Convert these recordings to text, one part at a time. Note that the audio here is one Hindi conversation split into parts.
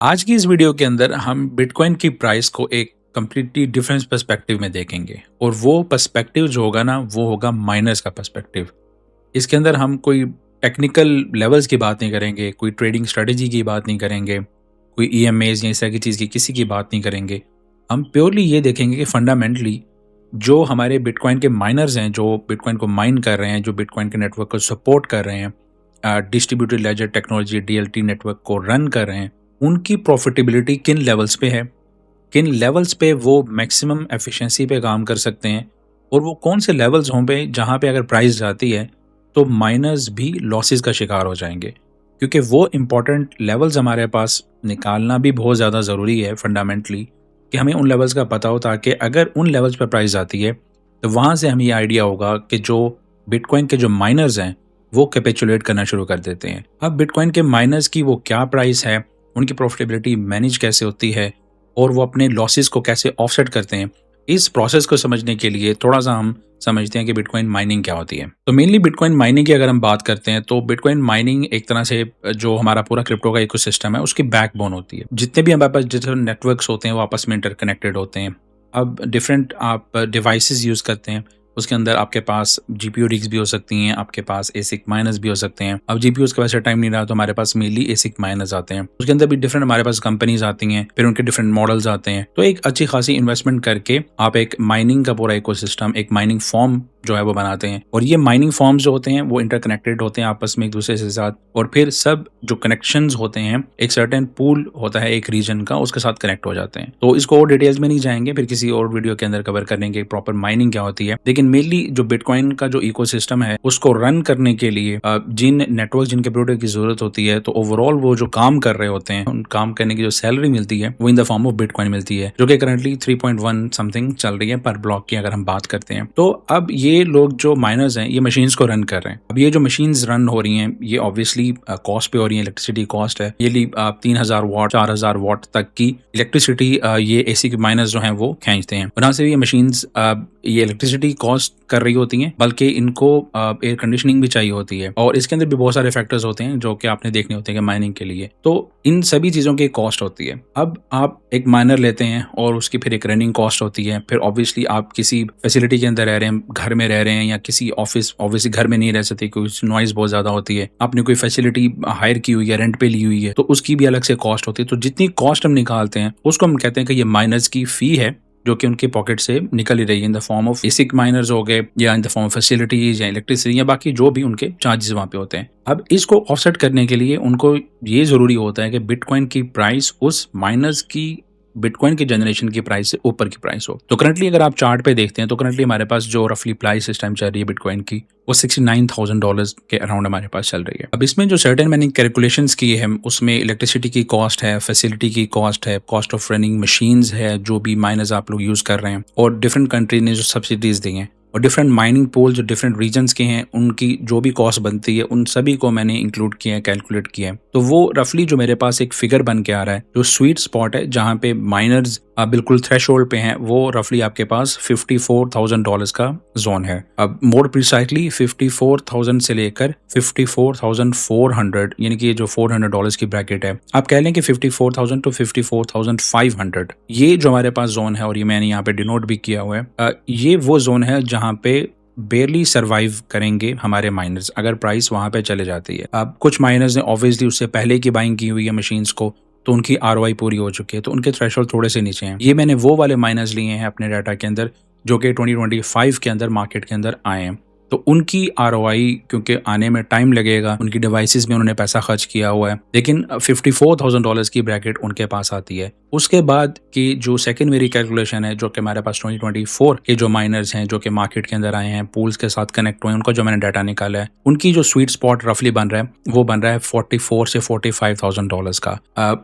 आज की इस वीडियो के अंदर हम बिटकॉइन की प्राइस को एक कंप्लीटली डिफरेंट पर्सपेक्टिव में देखेंगे और वो पर्सपेक्टिव जो होगा ना वो होगा माइनर्स का पर्सपेक्टिव। इसके अंदर हम कोई टेक्निकल लेवल्स की बात नहीं करेंगे, कोई ट्रेडिंग स्ट्रेटजी की बात नहीं करेंगे, कोई ईएमएज या इस तरह की चीज़ की किसी की बात नहीं करेंगे। हम प्योरली ये देखेंगे कि फंडामेंटली जो हमारे बिटकॉइन के माइनर्स हैं, जो बिटकॉइन को माइन कर रहे हैं, जो बिटकॉइन के नेटवर्क को सपोर्ट कर रहे हैं, distributed laser technology DLT network को रन कर रहे हैं, उनकी प्रॉफिटेबिलिटी किन लेवल्स पे है, किन लेवल्स पे वो मैक्सिमम एफिशिएंसी पे काम कर सकते हैं और वो कौन से लेवल्स होंगे जहाँ पे अगर प्राइस जाती है तो माइनर्स भी लॉसेस का शिकार हो जाएंगे। क्योंकि वो इम्पोर्टेंट लेवल्स हमारे पास निकालना भी बहुत ज़्यादा ज़रूरी है फंडामेंटली, कि हमें उन लेवल्स का पता हो ताकि अगर उन लेवल्स पर प्राइस आती है तो वहाँ से हमें ये आइडिया होगा कि जो बिटकॉइन के जो माइनर्स हैं वो कैपिचुलेट करना शुरू कर देते हैं। अब बिटकॉइन के माइनर्स की वो क्या प्राइस है, उनकी प्रॉफिटेबिलिटी मैनेज कैसे होती है और वो अपने लॉसेस को कैसे ऑफसेट करते हैं, इस प्रोसेस को समझने के लिए थोड़ा सा हम समझते हैं कि बिटकॉइन माइनिंग क्या होती है। तो मेनली बिटकॉइन माइनिंग की अगर हम बात करते हैं तो बिटकॉइन माइनिंग एक तरह से जो हमारा पूरा क्रिप्टो का इकोसिस्टम है उसकी बैकबोन होती है। जितने भी हमारे पास डिजिटल नेटवर्क्स होते हैं वो आपस में इंटरकनेक्टेड होते हैं। अब डिफरेंट आप डिवाइसेस यूज़ करते हैं, उसके अंदर आपके पास जीपीयू रिग्स भी हो सकती हैं, आपके पास एसिक माइनर्स भी हो सकते हैं। अब जीपीयूज का वैसे टाइम नहीं रहा तो हमारे पास मेनली एसिक माइनर्स आते हैं, उसके अंदर भी डिफरेंट हमारे पास कंपनीज आती हैं, फिर उनके डिफरेंट मॉडल्स आते हैं। तो एक अच्छी खासी इन्वेस्टमेंट करके आप एक माइनिंग का पूरा इकोसिस्टम, एक माइनिंग फॉर्म जो है वो बनाते हैं और ये माइनिंग फॉर्म्स जो होते हैं वो इंटरकनेक्टेड होते हैं आपस में एक दूसरे के साथ, और फिर सब जो कनेक्शंस होते हैं एक सर्टेन पूल होता है एक रीजन का, उसके साथ कनेक्ट हो जाते हैं। तो इसको और डिटेल्स में नहीं जाएंगे, फिर किसी और वीडियो के अंदर कवर करेंगे प्रॉपर माइनिंग क्या होती है। लेकिन मेनली जो बिटकॉइन का जो इकोसिस्टम है उसको रन करने के लिए जिन नेटवर्क जिन कंप्यूटर की जरूरत होती है, तो ओवरऑल वो जो काम कर रहे होते हैं उन काम करने की जो सैलरी मिलती है वो इन द फॉर्म ऑफ बिटकॉइन मिलती है, जो कि करंटली 3.1 समथिंग चल रही है पर ब्लॉक की अगर हम बात करते हैं। तो अब ये लोग जो माइनर्स हैं ये मशीन्स को रन कर रहे हैं। अब ये जो मशीन्स रन हो रही हैं ये ऑब्वियसली कॉस्ट पे हो रही है, इलेक्ट्रिसिटी कॉस्ट है। ये 3000 वाट 4000 वाट तक की इलेक्ट्रिसिटी ये एसी के माइनर्स जो हैं वो खींचते हैं। और से ये मशीन्स ये इलेक्ट्रिसिटी कॉस्ट कर रही होती हैं, बल्कि इनको एयर कंडीशनिंग भी चाहिए होती है और इसके अंदर भी बहुत सारे फैक्टर्स होते हैं जो कि आपने देखने होते हैं माइनिंग के लिए। तो इन सभी चीज़ों की कॉस्ट होती है। अब आप एक माइनर लेते हैं और उसकी फिर एक रनिंग कॉस्ट होती है, फिर ऑब्वियसली आप किसी फैसिलिटी के अंदर रह रहे हैं, घर में रह रहे हैं या किसी ऑफिस, ऑब्वियसली घर में नहीं रह सकते क्योंकि नॉइज बहुत ज़्यादा होती है, आपने कोई फैसिलिटी हायर की हुई है, रेंट पे ली हुई है, तो उसकी भी अलग से कॉस्ट होती है। तो जितनी कॉस्ट हम निकालते हैं उसको हम कहते हैं कि ये माइनर्स की फी है जो कि उनके पॉकेट से निकल ही रही है in the form of basic miners हो गए या in the form of facilities या इलेक्ट्रिसिटी या बाकी जो भी उनके चार्जेस वहाँ पे होते हैं। अब इसको ऑफसेट करने के लिए उनको ये जरूरी होता है कि बिटकॉइन की प्राइस उस माइनर्स की बिटकॉइन की जनरेशन की प्राइस से ऊपर की प्राइस हो। तो करंटली अगर आप चार्ट पे देखते हैं तो करंटली हमारे पास जो रफली प्राइस इस टाइम चल रही है बिटकॉइन की वो $69,000 के अराउंड हमारे पास चल रही है। अब इसमें जो सर्टेन मैंने कैलकुलेशंस की है उसमें इलेक्ट्रिसिटी की कॉस्ट है, फैसिलिटी की कॉस्ट है, कॉस्ट ऑफ रनिंग मशीन्स है जो भी माइनर्स आप लोग यूज कर रहे हैं, और डिफरेंट कंट्री ने जो सब्सिडीज दी हैं और डिफरेंट माइनिंग पूल जो डिफरेंट रीजन्स के हैं उनकी जो भी कॉस्ट बनती है उन सभी को मैंने इंक्लूड किया है, कैलकुलेट किया है। तो वो रफली जो मेरे पास एक फिगर बन के आ रहा है, जो स्वीट स्पॉट है जहाँ पे माइनर्स बिल्कुल थ्रेशोल्ड पे हैं, वो रफली आपके पास $54,000 का जोन है। अब मोर प्रिसाइसली 54,000 से लेकर 54,400, यानी कि ये जो $400 की ब्रैकेट है, आप कह लें कि 54,000 टू 54,500, ये जो हमारे पास जोन है और ये मैंने यहाँ पे डिनोट भी किया हुआ है, ये वो जोन है जहाँ पे बेरली सरवाइव करेंगे हमारे माइनर्स अगर प्राइस वहां पे चले जाती है। अब कुछ माइनर्स ने ऑब्वियसली उससे पहले की बाइंग की हुई है मशीन्स को, तो उनकी आरओआई पूरी हो चुकी है, तो उनके थ्रेशोल्ड थोड़े से नीचे हैं। ये मैंने वो वाले माइनर्स लिए हैं अपने डाटा के अंदर जो कि 2025 के अंदर मार्केट के अंदर आए हैं। तो उनकी आरओआई क्योंकि आने में टाइम लगेगा, उनकी डिवाइसेस में उन्होंने पैसा खर्च किया हुआ है, लेकिन $54,000 की ब्रैकेट उनके पास आती है। उसके बाद की जो सेकंड मेरी कैलकुलेशन है जो कि हमारे पास 2024 के जो माइनर्स हैं जो कि मार्केट के अंदर आए हैं, पूल्स के साथ कनेक्ट हुए हैं, उनका जो मैंने डाटा निकाला है, उनकी जो स्वीट स्पॉट रफली बन रहा है वो बन रहा है 44 से $45,000 का।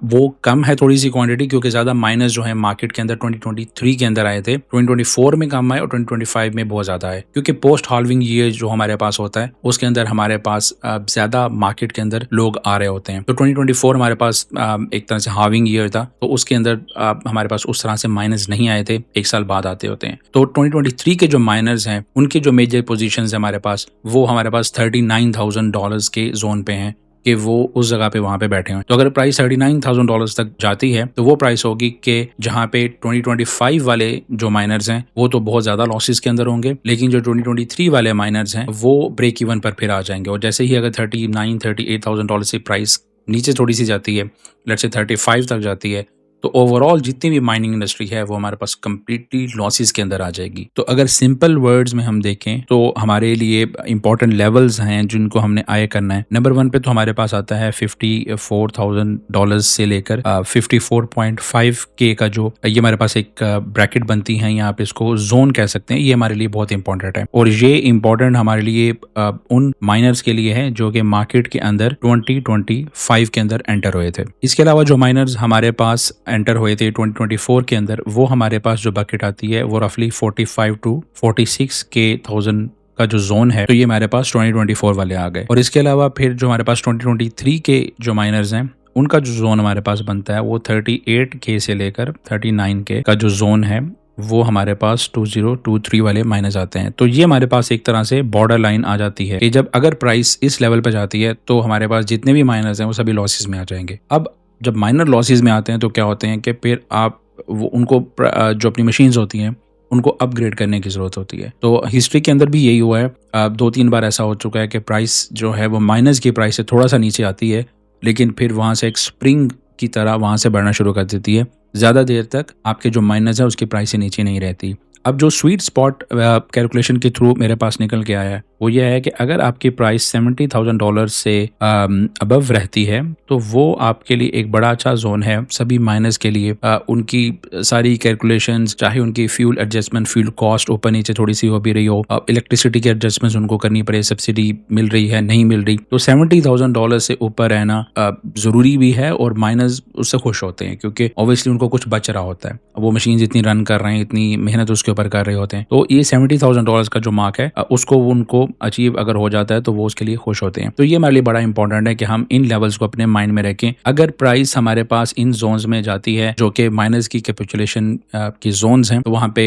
वो कम है थोड़ी सी क्वांटिटी क्योंकि ज्यादा माइनर्स जो है मार्केट के अंदर 2023 के अंदर आए थे, 2024 में कम आए और 2025 में बहुत ज्यादा है क्योंकि पोस्ट हाल्विंग ईयर जो हमारे पास होता है उसके अंदर हमारे पास ज्यादा मार्केट के अंदर लोग आ रहे होते हैं। तो 2024 हमारे पास एक तरह से हाल्विंग ईयर था, तो उसके अंदर हमारे पास उस तरह से माइनर्स नहीं आए थे, एक साल बाद आते होते हैं। तो 2023 के जो माइनर्स हैं उनके जो मेजर पोजीशंस है हमारे पास, वो हमारे पास $39,000 के जोन पे हैं कि वो उस जगह पे वहाँ पे बैठे हुए हैं। तो अगर प्राइस $39,000 तक जाती है तो वो प्राइस होगी कि जहाँ पे 2025 वाले जो माइनर्स हैं वो तो बहुत ज़्यादा लॉसेस के अंदर होंगे, लेकिन जो 2023 वाले माइनर्स हैं वो ब्रेक इवन पर फिर आ जाएंगे। और जैसे ही अगर $38,000 से प्राइस नीचे थोड़ी सी जाती है, लेट्स से 35 तक जाती है, तो ओवरऑल जितनी भी माइनिंग इंडस्ट्री है वो हमारे पास कंप्लीटली लॉसेस के अंदर आ जाएगी। तो अगर सिंपल वर्ड्स में हम देखें तो हमारे लिए इंपॉर्टेंट लेवल्स हैं जिनको हमने आय करना है। नंबर 1 पे तो हमारे पास आता है $54,000 से लेकर 54.5K का जो ये हमारे पास एक ब्रैकेट बनती है, यहाँ पे इसको जोन कह सकते हैं। ये हमारे लिए बहुत इंपॉर्टेंट है और ये इंपॉर्टेंट हमारे लिए उन माइनर्स के लिए है जो कि मार्केट के अंदर 2025 के अंदर एंटर हुए थे। इसके अलावा जो माइनर्स हमारे पास एंटर हुए थे 2024 के अंदर, वो हमारे पास जो बकेट आती है वो रफली 45 to 46K का जो जोन है, तो ये हमारे पास 2024 वाले आ गए। और इसके अलावा फिर जो हमारे पास 2023 के जो माइनर्स हैं उनका जो जोन हमारे पास बनता है वो 38K से लेकर 39K का जो जोन है वो हमारे पास 2023 वाले माइनस आते हैं। तो ये हमारे पास एक तरह से बॉर्डर लाइन आ जाती है कि जब अगर प्राइस इस लेवल पे जाती है तो हमारे पास जितने भी माइनर्स हैं वो सभी लॉसेस में आ जाएंगे। अब जब माइनर लॉसेस में आते हैं तो क्या होते हैं कि फिर आप उनको जो अपनी मशीन्स होती हैं उनको अपग्रेड करने की ज़रूरत होती है। तो हिस्ट्री के अंदर भी यही हुआ है, 2-3 बार ऐसा हो चुका है कि प्राइस जो है वो माइनस की प्राइस से थोड़ा सा नीचे आती है, लेकिन फिर वहाँ से एक स्प्रिंग की तरह वहाँ से बढ़ना शुरू कर देती है। ज़्यादा देर तक आपके जो माइनस है उसकी प्राइस से नीचे नहीं रहती। अब जो स्वीट स्पॉट कैलकुलेशन के थ्रू मेरे पास निकल के आया है वो ये है कि अगर आपकी प्राइस $70,000 से अबव रहती है तो वो आपके लिए एक बड़ा अच्छा जोन है सभी माइनर्स के लिए। उनकी सारी कैलकुलेशंस, चाहे उनकी फ्यूल एडजस्टमेंट, फ्यूल कॉस्ट ऊपर नीचे थोड़ी सी हो भी रही हो, इलेक्ट्रिसिटी की एडजस्टमेंट्स उनको करनी पड़े, सब्सिडी मिल रही है नहीं मिल रही, तो $70,000 से ऊपर रहना ज़रूरी भी है और माइनर्स उससे खुश होते हैं क्योंकि ऑब्वियसली उनको कुछ बच रहा होता है। वो मशीन इतनी रन कर रहे हैं, इतनी मेहनत उसके ऊपर कर रहे होते हैं, तो ये $70,000 का जो मार्क है उसको उनको अचीव अगर हो जाता है तो वो उसके लिए खुश होते हैं। तो ये हमारे लिए बड़ा इंपॉर्टेंट है कि हम इन लेवल्स को अपने माइंड में रखें। अगर प्राइस हमारे पास इन जोन्स में जाती है जो कि माइनर्स की कैपिचुलेशन की जोन्स हैं, तो वहाँ पे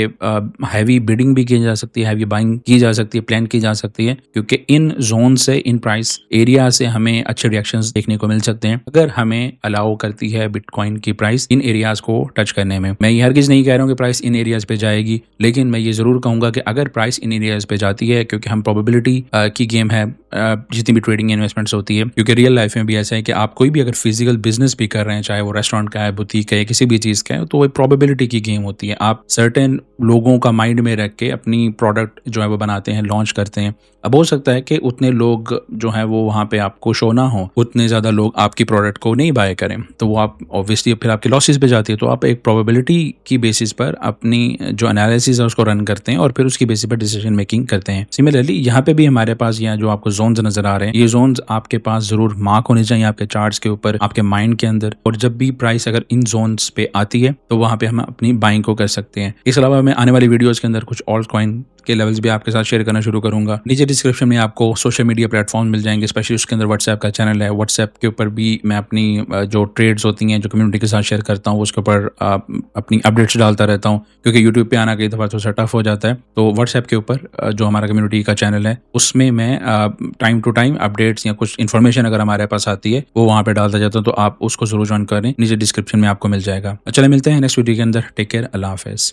हैवी बिडिंग भी की जा सकती है, हैवी बाइंग की जा सकती है, प्लान की जा सकती है, क्योंकि इन जोन से, इन प्राइस एरिया से हमें अच्छे रिएक्शंस देखने को मिल सकते हैं अगर हमें अलाउ करती है बिटकॉइन की प्राइस इन एरियाज को टच करने में। मैं ये हरगिज नहीं कह रहा हूँ कि प्राइस इन एरियाज पे जाएगी, लेकिन मैं ये जरूर कहूंगा कि अगर प्राइस इन एरियाज पे जाती है, क्योंकि हम प्रोबेबिलिटी की गेम है जितनी भी ट्रेडिंग इन्वेस्टमेंट्स होती है, क्योंकि रियल लाइफ में भी ऐसा है कि आप कोई भी अगर फिजिकल बिजनेस भी कर रहे हैं, चाहे वो रेस्टोरेंट का है, बुटीक है, किसी भी चीज़ का है, तो वो प्रोबेबिलिटी की गेम होती है। आप सर्टेन लोगों का माइंड में रख के अपनी प्रोडक्ट जो है वो बनाते हैं, लॉन्च करते हैं। अब हो सकता है कि उतने लोग जो है वो वहाँ पे आपको शो ना हो, उतने ज़्यादा लोग आपकी प्रोडक्ट को नहीं बाय करें, तो वो आप ऑब्वियसली फिर आपकी लॉसेस पे जाती है। तो आप एक प्रोबेबिलिटी की बेसिस पर अपनी जो एनालिसिस है उसको रन करते हैं और फिर उसकी बेसिस पर डिसीजन मेकिंग करते हैं। सिमिलरली यहाँ पे भी हमारे पास यहाँ जो आपको जोन्स नजर आ रहे हैं, ये जोन्स आपके पास जरूर मार्क होने चाहिए आपके चार्ट्स के ऊपर, आपके माइंड के अंदर, और जब भी प्राइस अगर इन जोन्स पे आती है तो वहाँ पे हम अपनी बाइंग को कर सकते हैं। इसके अलावा मैं आने वाली वीडियोस के अंदर कुछ ऑल्ट कॉइन के लेवल्स भी आपके साथ शेयर करना शुरू करूंगा। नीचे डिस्क्रिप्शन में आपको सोशल मीडिया प्लेटफॉर्म मिल जाएंगे, स्पेशली उसके अंदर व्हाट्सएप का चैनल है। व्हाट्सएप के ऊपर भी मैं अपनी जो ट्रेड्स होती हैं जो कम्युनिटी के साथ शेयर करता हूँ उसके ऊपर अपनी अपडेट्स डालता रहता हूँ, क्योंकि यूट्यूब पे आना कई दफ़ा थोड़ा टफ हो जाता है। तो व्हाट्सएप के ऊपर जो हमारा कम्युनिटी का चैनल है उसमें मैं टाइम टू टाइम अपडेट्स या कुछ इन्फॉर्मेशन अगर हमारे पास आती है वो वहाँ पे डालता जाता हूँ, तो आप उसको जरूर ज्वाइन करें। नीचे डिस्क्रिप्शन में आपको मिल जाएगा। चले मिलते हैं नेक्स्ट वीडियो के अंदर। टेक केयर, अल्लाह हाफिज़।